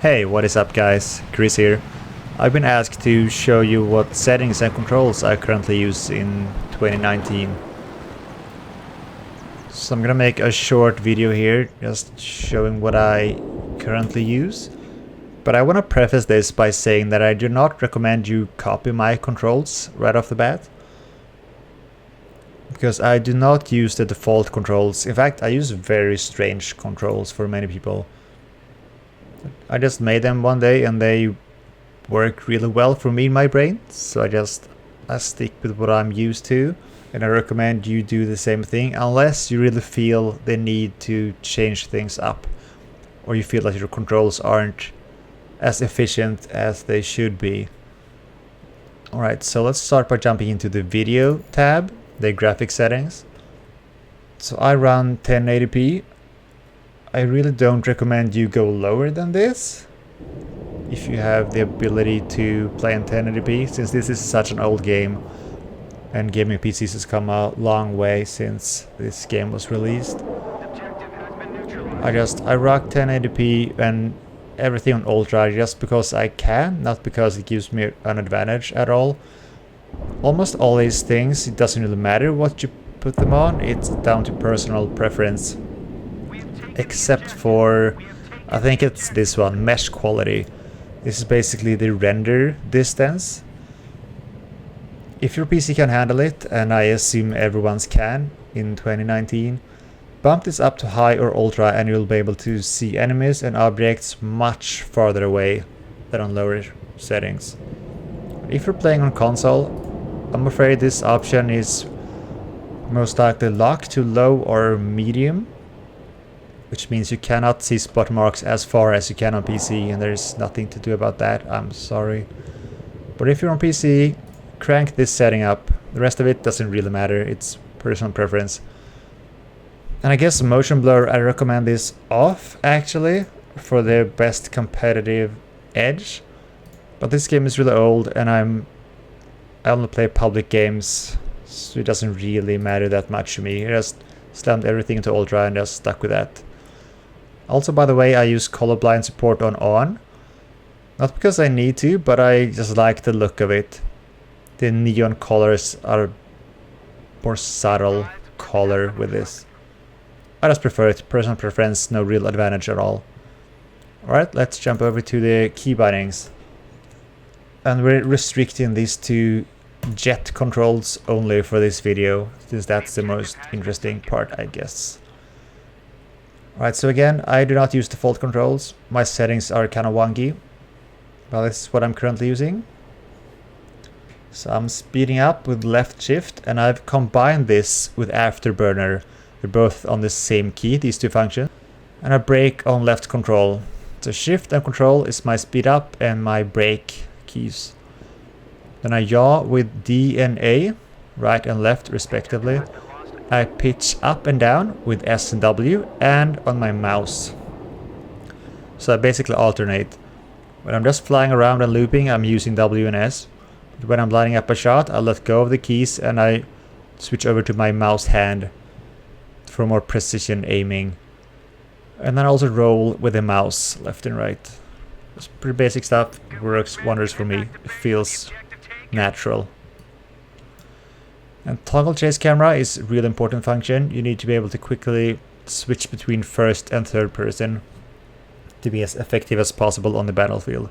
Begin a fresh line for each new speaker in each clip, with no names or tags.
Hey, what is up guys? Chris here. I've been asked to show you what settings and controls I currently use in 2019. So I'm gonna make a short video here, just showing what I currently use. But I want to preface this by saying that I do not recommend you copy my controls right off the bat. Because I do not use the default controls. In fact, I use very strange controls for many people. I just made them one day and they work really well for me in my brain, so I stick with what I'm used to, and I recommend you do the same thing unless you really feel the need to change things up, or you feel that your controls aren't as efficient as they should be. Alright, so let's start by jumping into the video tab, the graphic settings. So I run 1080p. I really don't recommend you go lower than this if you have the ability to play in 1080p, since this is such an old game and gaming PCs has come a long way since this game was released. I rock 1080p and everything on ultra just because I can, not because it gives me an advantage at all. Almost all these things, it doesn't really matter what you put them on, it's down to personal preference. Except for, I think it's this one, mesh quality. This is basically the render distance. If your PC can handle it, and I assume everyone's can in 2019, bump this up to high or ultra and you'll be able to see enemies and objects much farther away than on lower settings. If you're playing on console, I'm afraid this option is most likely locked to low or medium, which means you cannot see spot marks as far as you can on PC, and there's nothing to do about that, I'm sorry. But if you're on PC, crank this setting up. The rest of it doesn't really matter, it's personal preference. And I guess motion blur, I recommend this off actually for the best competitive edge. But this game is really old and I only play public games, so it doesn't really matter that much to me. I just slammed everything into ultra and just stuck with that. Also, by the way, I use colorblind support on. Not because I need to, but I just like the look of it. The neon colors are more subtle color with this. I just prefer it. Personal preference, no real advantage at all. Alright, let's jump over to the key bindings. And we're restricting these to jet controls only for this video, since that's the most interesting part, I guess. Alright, so again, I do not use default controls. My settings are kind of wonky, but this is what I'm currently using. So I'm speeding up with left shift, and I've combined this with afterburner. They're both on the same key, these two functions. And I brake on left control. So shift and control is my speed up and my brake keys. Then I yaw with D and A, right and left respectively. I pitch up and down with S and W and on my mouse. So I basically alternate. When I'm just flying around and looping, I'm using W and S. But when I'm lining up a shot, I let go of the keys and I switch over to my mouse hand for more precision aiming. And then I also roll with the mouse left and right. It's pretty basic stuff, it works wonders for me, it feels natural. And toggle chase camera is a really important function. You need to be able to quickly switch between first and third person to be as effective as possible on the battlefield.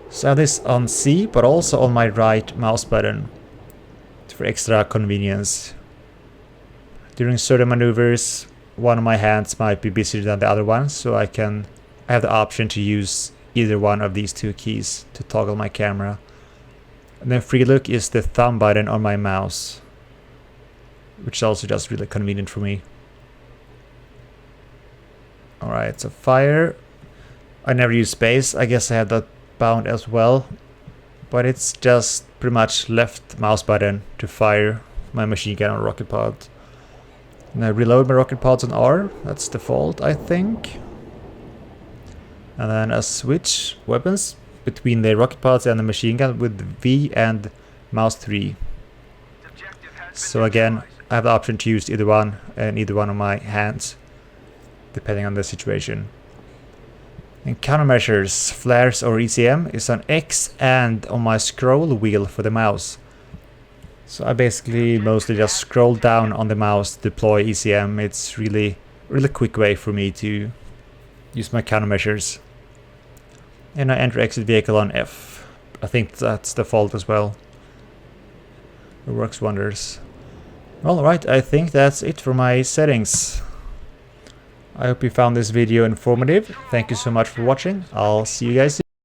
So I have this on C, but also on my right mouse button for extra convenience. During certain maneuvers, one of my hands might be busier than the other one, so I have the option to use either one of these two keys to toggle my camera. And then free look is the thumb button on my mouse, which is also just really convenient for me. Alright, so fire. I never use space, I guess I have that bound as well. But it's just pretty much left mouse button to fire my machine gun or rocket pod. And I reload my rocket pods on R, that's default I think. And then I switch weapons between the rocket pods and the machine gun with V and mouse 3. So again, I have the option to use either one and either one of my hands, depending on the situation. And countermeasures, flares or ECM is on X and on my scroll wheel for the mouse. So I basically mostly just scroll down on the mouse to deploy ECM. It's really quick way for me to use my countermeasures. And I enter exit vehicle on F. I think that's default as well. It works wonders. Alright, I think that's it for my settings. I hope you found this video informative. Thank you so much for watching. I'll see you guys soon.